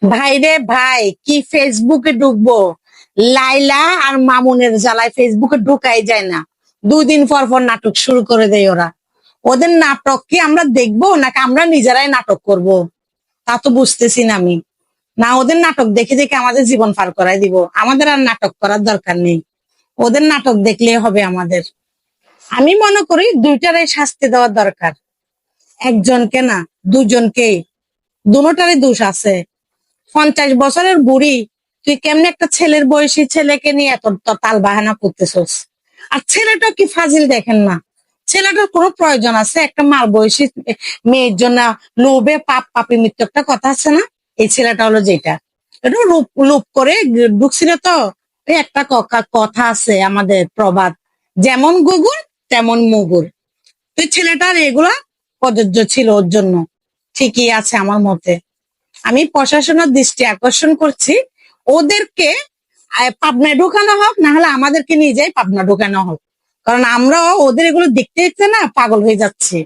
ভাই রে ভাই, কি ফেসবুকে ঢুকবো? লাইলা আর মামুনের জ্বালায় ফেসবুকে ঢুকাই যায় না। 2 দিন পর পর নাটক শুরু করে দেয় ওরা। ওদের নাটক কি আমরা দেখবো নাকি আমরা নিজেরাই নাটক করব? তা তো বুঝতেছি না আমি। না, ওদের নাটক দেখে দেখে আমাদের জীবন পার করাই দিব, আমাদের আর নাটক করার দরকার নেই। ওদের নাটক দেখলে হবে আমাদের। আমি মনে করি দুইটারই শাস্তি দেওয়ার দরকার, একজনকে না, দুজনকে। দুটারই দোষ আছে। 50 বছরের বুড়ি, তুই কেমনে একটা ছেলের বয়সী ছেলেকে নিয়ে এত তাল বাহানা করতেছস? আর ছেলেটা কি ফাজিল দেখেন না? ছেলেটার কোনো প্রয়োজন আছে একটা মার বয়সী মেয়ের জন্য? লোভে পাপ, পাপি মৃত্যু একটা কথা আছে না? এই ছেলেটা হলো যেটা, এটা লোভ করে ঢুকছিল তো। এই একটা কথা আছে আমাদের প্রবাদ, যেমন গুগুর তেমন মুগুর। তুই ছেলেটার এগুলা প্রযোজ্য ছিল ওর জন্য, ঠিকই আছে আমার মতে। আমি প্রশাসনের দৃষ্টি আকর্ষণ করছি, ওদেরকে পাবনায় ঢোকানো হোক, না হলে আমাদেরকে নিয়ে যাই পাবনা ঢোকানো হোক। কারণ আমরা ওদের এগুলো দেখতে দেখতে না পাগল হয়ে যাচ্ছি।